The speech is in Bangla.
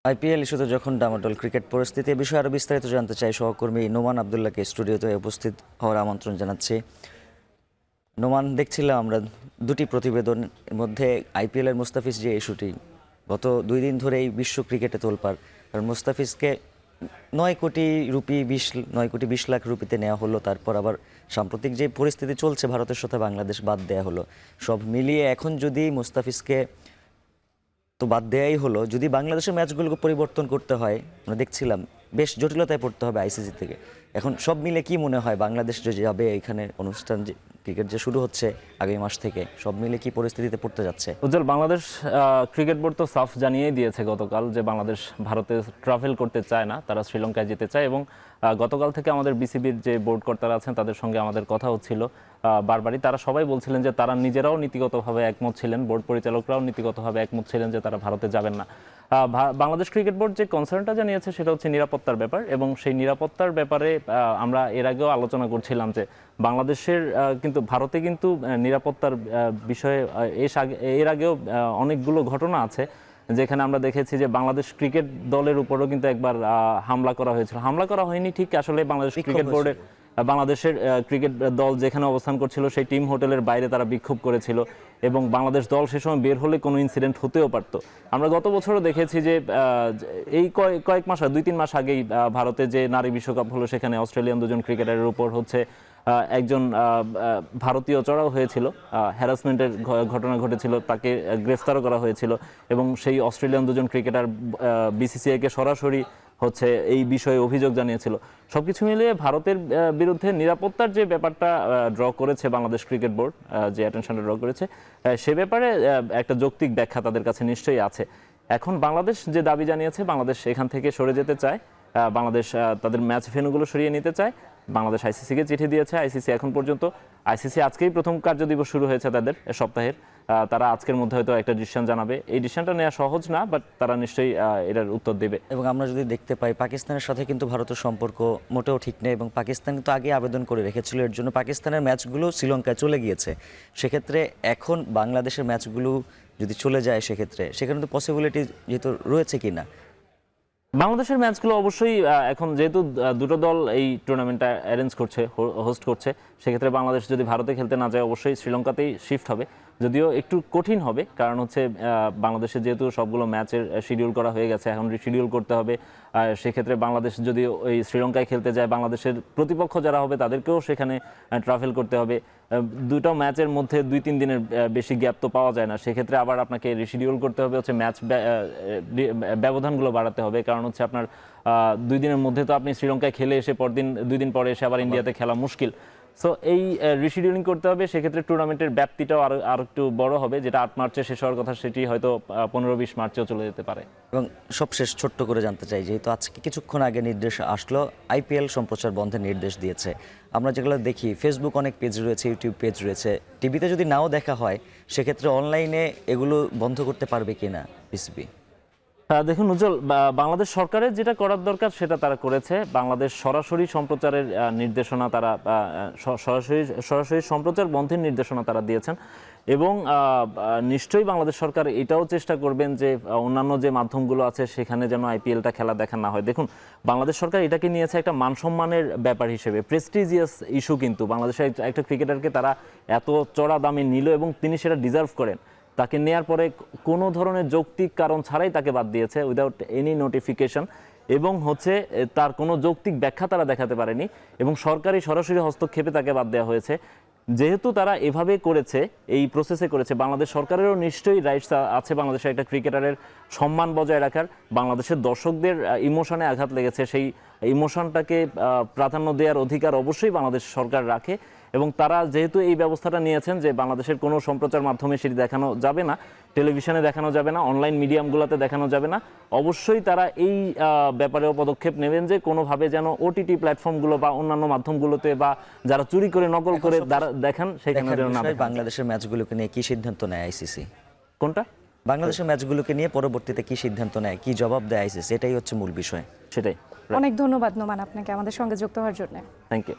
আইপিএল ইস্যুতে যখন ডামাডোল ক্রিকেট পরিস্থিতি এ বিষয়ে আরও বিস্তারিত জানতে চাই সহকর্মী নোমান আবদুল্লাহকে স্টুডিওতে উপস্থিত হওয়ার আমন্ত্রণ জানাচ্ছি। নোমান, দেখছিলাম আমরা দুটি প্রতিবেদনের মধ্যে আইপিএলের মুস্তাফিজ যে ইস্যুটি গত 2 দিন ধরেই বিশ্ব ক্রিকেটে তোলপাড়। কারণ মুস্তাফিজকে 9 কোটি রুপি 20 লাখ রুপিতে নেওয়া হলো, তারপর আবার সাম্প্রতিক যে পরিস্থিতি চলছে ভারতের সাথে বাংলাদেশ বাদ দেওয়া হলো। সব মিলিয়ে এখন যদি মুস্তাফিজকে তো বাদ দেয়াই হলো, যদি বাংলাদেশের ম্যাচগুলোকে পরিবর্তন করতে হয়, আমরা দেখছিলাম বেশ জটিলতায় পড়তে হবে আইসিসি থেকে। এখন সব মিলে কি মনে হয় বাংলাদেশ যে যাবে এখানে অনুষ্ঠান যে ক্রিকেট যে শুরু হচ্ছে আগামী মাস থেকে, সব মিলে কি পরিস্থিতিতে পড়তে যাচ্ছে? উজ্জ্বল, বাংলাদেশ ক্রিকেট বোর্ড তো সাফ জানিয়েই দিয়েছে গতকাল যে বাংলাদেশ ভারতে ট্রাভেল করতে চায় না, তারা শ্রীলঙ্কায় যেতে চায়। এবং গতকাল থেকে আমাদের বিসিবির যে বোর্ড কর্তারা আছেন তাদের সঙ্গে আমাদের কথা হচ্ছিল বারবারই। তারা সবাই বলছিলেন যে তারা নিজেরাও নীতিগতভাবে একমত ছিলেন, বোর্ড পরিচালকরাও নীতিগতভাবে একমত ছিলেন যে তারা ভারতে যাবেন না। বাংলাদেশ ক্রিকেট বোর্ড যে কনসার্নটা জানিয়েছে সেটা হচ্ছে নিরাপত্তার ব্যাপার, এবং সেই নিরাপত্তার ব্যাপারে আমরা এর আগেও আলোচনা করছিলাম যে বাংলাদেশের কিন্তু ভারতে কিন্তু নিরাপত্তার বিষয়ে এর আগেও অনেকগুলো ঘটনা আছে যেখানে আমরা দেখেছি যে বাংলাদেশ ক্রিকেট দলের উপরও কিন্তু একবার হামলা করা হয়েছিল। হামলা করা হয়নি ঠিক, আসলে বাংলাদেশ ক্রিকেট বোর্ডের বাংলাদেশের ক্রিকেট দল যেখানে অবস্থান করছিল সেই টিম হোটেলের বাইরে তারা বিক্ষোভ করেছিল, এবং বাংলাদেশ দল সে সময় বের হলে কোনো ইনসিডেন্ট হতেও পারতো। আমরা গত বছরও দেখেছি যে এই কয়েক মাস 2-3 মাস আগেই ভারতে যে নারী বিশ্বকাপ হলো সেখানে অস্ট্রেলিয়ান 2 জন ক্রিকেটারের উপর হচ্ছে একজন ভারতীয় চড়াও হয়েছিল, হ্যারাসমেন্টের ঘটনা ঘটেছিল, তাকে গ্রেফতারও করা হয়েছিল, এবং সেই অস্ট্রেলিয়ান 2 জন ক্রিকেটার বিসিসিআইকে সরাসরি হচ্ছে এই বিষয়ে অভিযোগ জানিয়েছিল। সবকিছু মিলিয়ে ভারতের বিরুদ্ধে নিরাপত্তার যে ব্যাপারটা ড্র করেছে বাংলাদেশ ক্রিকেট বোর্ড, যে অ্যাটেনশনটা ড্র করেছে, সে ব্যাপারে একটা যৌক্তিক ব্যাখ্যা তাদের কাছে নিশ্চয়ই আছে। এখন বাংলাদেশ যে দাবি জানিয়েছে, বাংলাদেশ এখান থেকে সরে যেতে চায়, বাংলাদেশ তাদের ম্যাচ ভেন্যুগুলো সরিয়ে নিতে চায়। বাংলাদেশ আইসিসিকে চিঠি দিয়েছে, আইসিসি এখন পর্যন্ত আজকেই প্রথম কার্যদিবস শুরু হয়েছে তাদের সপ্তাহের, তারা আজকের মধ্যে হয়তো একটা ডিসিশন জানাবে। এই ডিসিশনটা নেওয়া সহজ না, বাট তারা নিশ্চয়ই এটার উত্তর দেবে। এবং আমরা যদি দেখতে পাই পাকিস্তানের সাথে কিন্তু ভারতের সম্পর্ক মোটেও ঠিক নেই, এবং পাকিস্তান কিন্তু আগে আবেদন করে রেখেছিল, এর জন্য পাকিস্তানের ম্যাচগুলো শ্রীলঙ্কায় চলে গিয়েছে। সেক্ষেত্রে এখন বাংলাদেশের ম্যাচগুলো যদি চলে যায় সেখানে তো পসিবিলিটি যেহেতু রয়েছে কিনা। বাংলাদেশের ম্যাচগুলো অবশ্যই এখন যেহেতু দুটো দল এই টুর্নামেন্টটা অ্যারেঞ্জ করছে, হোস্ট করছে, সেক্ষেত্রে বাংলাদেশ যদি ভারতে খেলতে না যায় অবশ্যই শ্রীলঙ্কাতেই শিফট হবে। যদিও একটু কঠিন হবে, কারণ হচ্ছে বাংলাদেশের যেহেতু সবগুলো ম্যাচের শিডিউল করা হয়ে গেছে, এখন রিশিডিউল করতে হবে। সেক্ষেত্রে বাংলাদেশ যদি ওই শ্রীলঙ্কায় খেলতে যায়, বাংলাদেশের প্রতিপক্ষ যারা হবে তাদেরকেও সেখানে ট্রাভেল করতে হবে। দুটো ম্যাচের মধ্যে 2-3 দিনের বেশি গ্যাপ তো পাওয়া যায় না, সেক্ষেত্রে আবার আপনাকে রিশিডিউল করতে হবে, হচ্ছে ম্যাচ ব্যবধানগুলো বাড়াতে হবে। কারণ হচ্ছে আপনার 2 দিনের মধ্যে তো আপনি শ্রীলঙ্কায় খেলে এসে 2 দিন পরে এসে আবার ইন্ডিয়াতে খেলা মুশকিল। সো এই রিশিডিউলিং করতে হবে, সেক্ষেত্রে টুর্নামেন্টের ব্যাপ্তিটাও আরও একটু বড় হবে। যেটা 8 মার্চে শেষ হওয়ার কথা সেটি হয়তো 15-20 মার্চেও চলে যেতে পারে। এবং সবশেষ ছোট্ট করে জানতে চাই, যেহেতু আজকে কিছুক্ষণ আগে নির্দেশ আসলো, আইপিএল সম্প্রচার বন্ধের নির্দেশ দিয়েছে। আমরা যেগুলো দেখি ফেসবুক অনেক পেজ রয়েছে, ইউটিউব পেজ রয়েছে, টিভিতে যদি নাও দেখা হয় সেক্ষেত্রে অনলাইনে এগুলো বন্ধ করতে পারবে কিনা বিসিবি? দেখুন উজ্জ্বল, বাংলাদেশ সরকারের যেটা করার দরকার সেটা তারা করেছে। বাংলাদেশ সরাসরি সম্প্রচারের নির্দেশনা তারা সরাসরি সম্প্রচার বন্ধের নির্দেশনা তারা দিয়েছেন, এবং নিশ্চয়ই বাংলাদেশ সরকার এটাও চেষ্টা করবেন যে অন্যান্য যে মাধ্যমগুলো আছে সেখানে যেন আইপিএলটা খেলা দেখা না হয়। দেখুন, বাংলাদেশ সরকার এটাকে নিয়েছে একটা মানসম্মানের ব্যাপার হিসেবে, প্রেস্টিজিয়াস ইস্যু। কিন্তু বাংলাদেশের একটা ক্রিকেটারকে তারা এত চড়া দামে নিল এবং তিনি সেটা ডিজার্ভ করেন, তাকে নেয়ার পরে কোনো ধরনের যৌক্তিক কারণ ছাড়াই তাকে বাদ দিয়েছে, উইদাউট এনি নোটিফিকেশন, এবং হচ্ছে তার কোনো যৌক্তিক ব্যাখ্যা তারা দেখাতে পারেনি, এবং সরকারি সরাসরি হস্তক্ষেপে তাকে বাদ দেওয়া হয়েছে। যেহেতু তারা এভাবে করেছে, এই প্রসেসে করেছে, বাংলাদেশ সরকারেরও নিশ্চয়ই রাইটস আছে বাংলাদেশের একটা ক্রিকেটারের সম্মান বজায় রাখার। বাংলাদেশের দর্শকদের ইমোশনে আঘাত লেগেছে, সেই ইমোশনটাকে প্রাধান্য দেওয়ার অধিকার অবশ্যই বাংলাদেশ সরকার রাখে, এবং তারা যেহেতু এই ব্যবস্থাটা নিয়েছেন যে বাংলাদেশের কোনো সম্প্রচার মাধ্যমে সেটি দেখানো যাবে না, টেলিভিশনে দেখানো যাবে না, অনলাইন মিডিয়ামগুলোতে দেখানো যাবে না, অবশ্যই তারা এই ব্যাপারেও পদক্ষেপ নেবেন যে কোনোভাবে যেন ওটিটি প্ল্যাটফর্মগুলো বা অন্যান্য মাধ্যমগুলোতে বা যারা চুরি করে নকল করে দেখান সেখানে যেন না। বাংলাদেশের ম্যাচগুলোকে নিয়ে কি সিদ্ধান্ত নেয় আইসিসি? কোনটা? বাংলাদেশের ম্যাচগুলোকে নিয়ে পরবর্তীতে কি সিদ্ধান্ত নেয়, কি জবাব দেয় আইসিসি, এটাই হচ্ছে মূল বিষয়। সেটাই। অনেক ধন্যবাদ নোমান আপনাকে আমাদের সঙ্গে যুক্ত হওয়ার জন্য। Thank you.